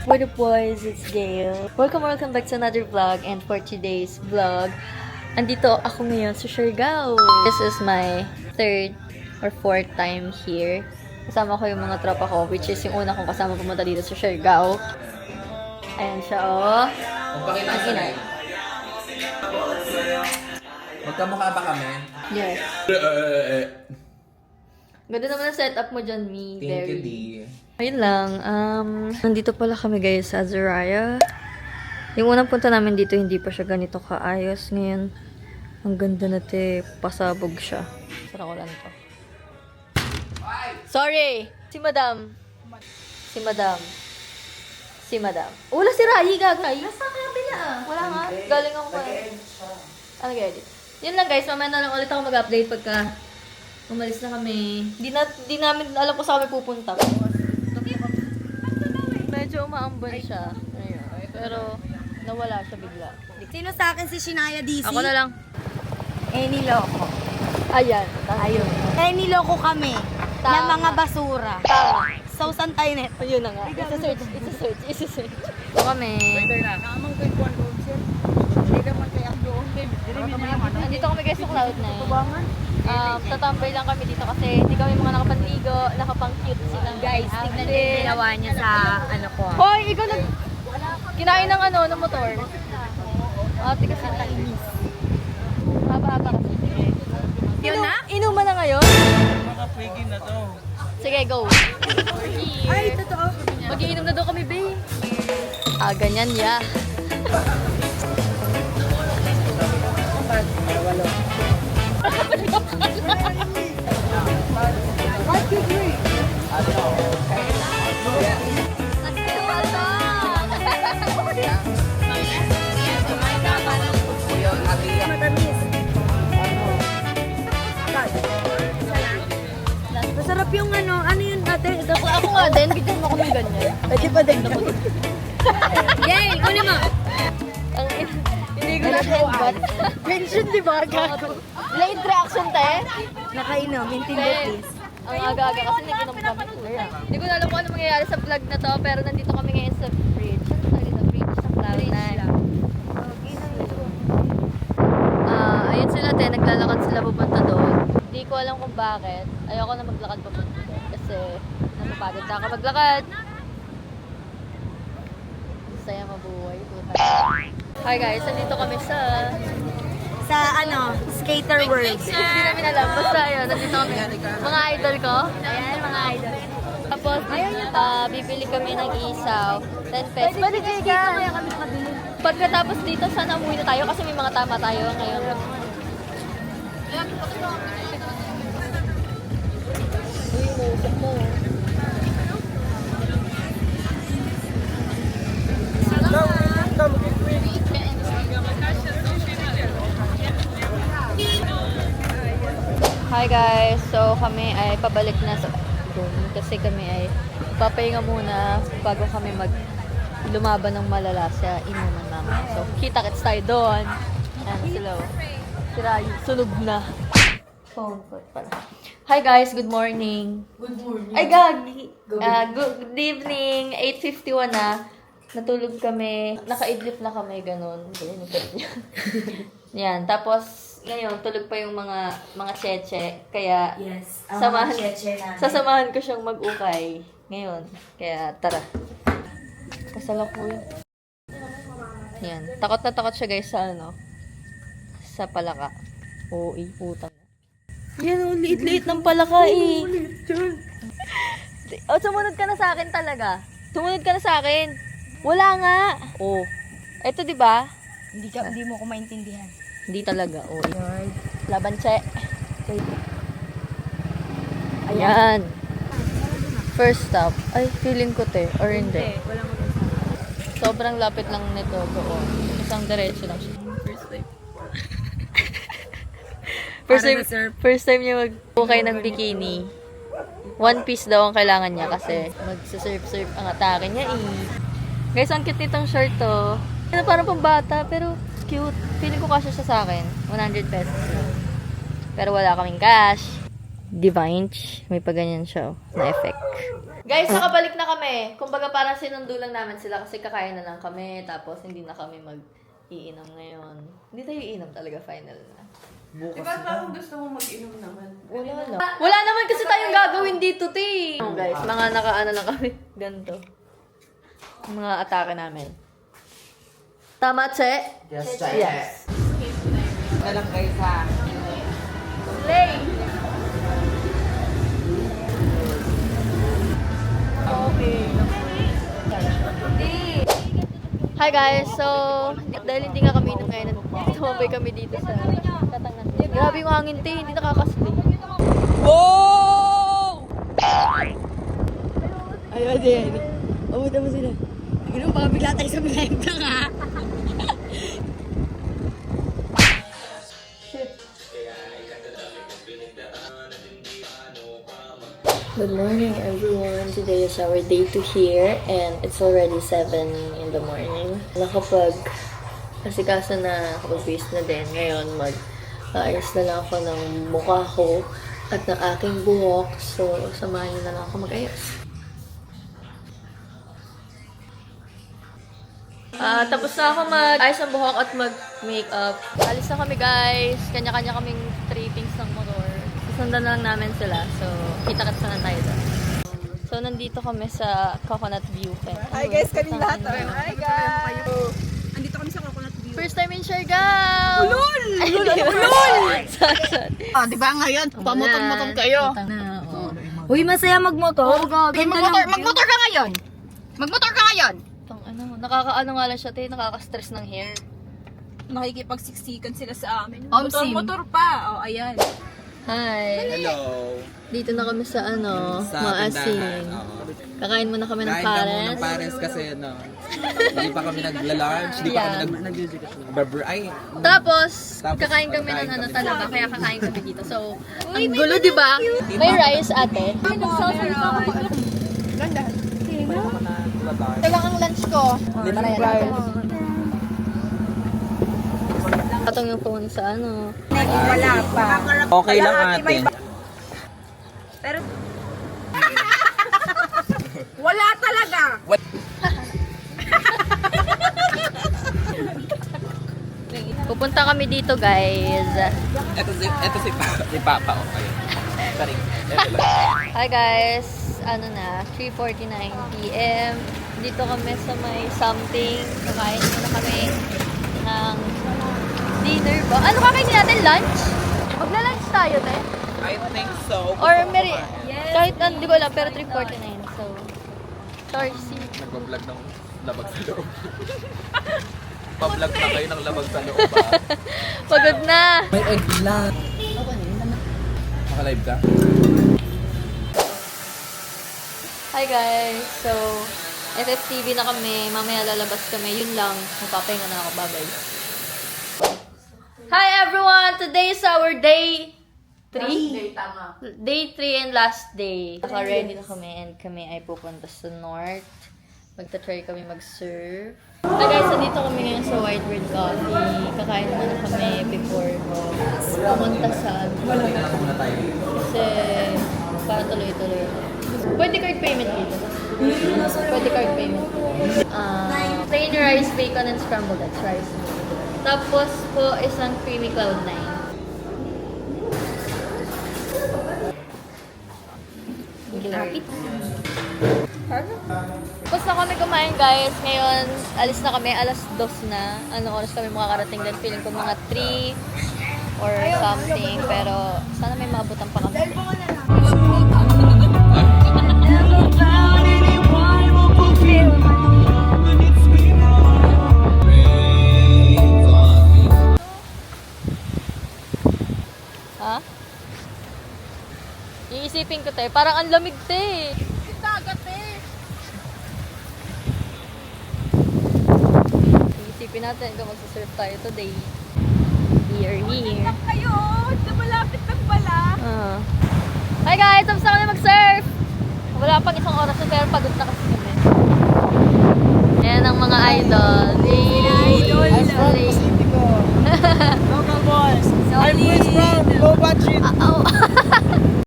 What up boys, it's Gail. Welcome back to another vlog, and for today's vlog, andito ako ngayon sa Siargao. This is my third or fourth time here. Kasama ko yung mga tropa ko, which is yung una kong kasama pumunta dito sa Siargao. Ayan siya, oh. Ang inay. Magkamukha ba kami? Yes. Ganda naman ang setup mo dyan, me. Thank you, D. Ayun lang, nandito pala kami guys sa Azuraya. Yung unang punta namin dito, hindi pa siya ganito kaayos. Ngayon, ang ganda na pasabog siya. Sara ko lang to. Sorry! Si Madam. Wala si Rai, gagay. Nasa kabila ah. Wala nga. Galing ako pa. Ano nag-edit? Yun lang guys, mamaya na lang ulit ako mag-update pagka umalis na kami. Di namin alam kung saan kami pupunta. Medyo umaambon siya. Ayun. Pero nawala siya bigla. Sino sa akin si Shinaya DC? Ako na lang. Niloko. Ayan. Ayun. Niloko kami ng mga basura. Tama. So, saan tayo net? Ayun na nga. Isa-search. Ito kami. Andito kami guys sa Cloud9. Tatambay lang kami dito kasi hindi kami mga nakapanligo, nakapang-cute sila. Guys, tignan din ginawa niya sa ano ko. Hoy, ikaw kinain ng ng motor. Ate kasi nainis. Haba-haba kasi. Yun na? Inuman na ngayon? Makapwigin na to. Sige, go. Ay, totoo. Mag-iinom na daw kami, babe. Ganyan ya. Matamis. Masarap yung ano yun ate? Ako nga din, bigyan mo kami ganyan. Pwede pa din. Yay! Kunin mo! Hindi ko na headbutt. Mention, di ba? Gago. Late reaction, te. Nakainom, intindi please. Ang aga-aga kasi nag-inom kami. Hindi ko na alam kung ano mangyayari sa vlog na to, pero nandito kami ngayon sa bridge. Ano tayo dito? Bridge sa Cloud9. Ayun sila, te. Naglalakad sila pupunta doon. Hindi ko alam kung bakit. Ayoko na maglakad papunta doon kasi napapagod na ako maglakad. Saya mabuhay. Hi guys, nandito kami sa Skater World. hindi namin alam. Basta ayun, nandito kami. Mga idol ko. Ayan, mga idol. Tapos, bibili kami ng isaw. 10 pesos. Pwede Dito kaya kami makabili. Pagkatapos dito, sana umuwi na tayo kasi may mga tama tayo ngayon. Uy, musok mo. Hi guys, so kami ay pabalik na sa room kasi kami ay papahinga muna bago kami lumaban ng malala sa inuman namin. So kita-kits tayo doon. Ayan sila. Sira yung sunog na. Phone foot pala. Hi guys, good morning. Good morning. Ay gagi. Good evening. 8:51 na. Natulog kami. Nakaidlip na kami, ganun. Yan. Tapos, ngayon, tulog pa yung mga cheche. Kaya, Yes. sasamahan ko siyang mag-ukay. Ngayon. Kaya, tara. Kasalak ko yun. Yan. Takot na takot siya guys sa palaka. Oo, putang. Yan, liit-liit ng palaka sumunod ka na sa akin talaga. Sumunod ka na sa akin. Wala nga. Oh. Ito 'di ba? Hindi mo ko maintindihan. Hindi talaga. Oh, yun. Laban che. Ayan. First stop. Ay, feeling ko or hindi. Wala mo Sobrang lapit lang nito doon. Isang diretso lang siya. First time niya mag-ukay ng bikini. One piece daw ang kailangan niya kasi magsasurf-surf ang atake niya Guys, ang cute nitong shirt to. Parang pambata, pero cute. Feeling ko kasya siya sa akin. 100 pesos. Pero wala kaming cash. Divinch. May pa ganyan siya, na effect. Guys, nakabalik na kami. Kumbaga parang sinundo lang namin sila kasi kakain na lang kami. Tapos hindi na kami mag-iinom ngayon. Hindi tayo iinom talaga, final na. Diba parang gusto mo mag-inom naman? Wala naman kasi tayong gagawin dito, te. Oh, guys, mga nakaano lang kami. Ganito. Mga atake namin. Tama, Che? Yes, Yes. Alam kayo sa Play! Hi guys, so dahil hindi nga kami inom ngayon, tumabay kami dito sa Katangan. Grabe yung hangin, te, hindi nakakasli. Wow! Ayun, ayun. Pamunta mo sila. Ganun, baka bigla tayo sa benta nga. Good morning everyone. Today is our day 2 here and it's already 7 in the morning. Nakapag asikaso na, nakapag-base na din. Ngayon mag-ayos na lang ako ng mukha ko at ng aking buhok. So, samahan niyo na lang ako mag-ayos. Tapos na ako mag-ayos ng buhok at mag-makeup. Alis na kami guys. Kanya-kanya kaming trippings ng motor. Susundan na lang namin sila. So, kita-kits na tayo doon. So, nandito kami sa Coconut View. Hi guys, kami lahat. Hi guys! Andito kami sa Coconut View. First time in Siargao! Ulol! Ah, di ba ngayon? Pamotor-motor kayo. Uy, masaya magmotor. Magmotor ka ngayon. Magmotor ka ngayon. Nakakaano nga lang siya, nakaka-stress ng hair. Nakikipagsiksikan sila sa amin. Motor pa. Oh, ayan. Hi! Hello. Dito na kami sa Sa Maasin. tindahan. Oo. Kakain muna kami ng Kain ka muna pares. ng pares kasi hindi pa kami nagla-lunch, hindi pa kami ay, Tapos, Tapos, kakain kami ng kakain kami. talaba, kaya kakain kami dito. So, ang gulo, di ba? May rice, ate. Ganda. labas. Ito lang ang lunch ko. Hindi na yan. Katong yung phone sa Wala pa. Okay lang ate. Wala talaga. Pupunta kami dito, guys. Ito si Papa, okay. Sorry. Hi, guys. 3:49 p.m. Dito kami sa may something. Kakain muna kami ng dinner ba? Ano kakainin natin? Lunch? Magla-lunch tayo, te? I think so. Or meri... Kahit, hindi ko alam, pero 3:49. So, sorry, see. Nagbablog ng labag sa loob. Pa-vlog na kayo ng labag sa loob ba? Pagod na. May egg lang. Naka-live ka? Hi, guys. So, FFTV na kami. Mamaya lalabas kami. Yun lang. Magpapahinga na ako. Bye-bye. Hi, everyone! Today is our day 3? Day 3 and last day. Naka-ready na kami and kami ay pupunta sa North. Magta-try kami mag-serve. Hi guys, nandito kami ngayon sa White Bird Coffee. Kakain muna kami before pumunta sa kasi para tuloy-tuloy. Pwede card payment dito. Pwede card payment. Plain rice, bacon, and scrambled eggs rice. Tapos po isang creamy cloud9. Lapit. Tapos na kami kumain, guys. Ngayon, alis na kami. Alas 2 na. Anong oras kami makakarating din? Feeling ko mga 3 or something. Pero sana may maabutan pa kami. Ha? Iisipin ko, te. Parang ang lamig, te. Dagat eh. Iisipin natin kung magsasurf tayo today. Here. Kayo, malapit lang pala. Hi guys! Tapos na kami mag-surf! Wala pang isang oras na pero pagod na kasi kami. Ayan ang mga idol. Idol! Local boys. I'm Chris Brown. Low budget.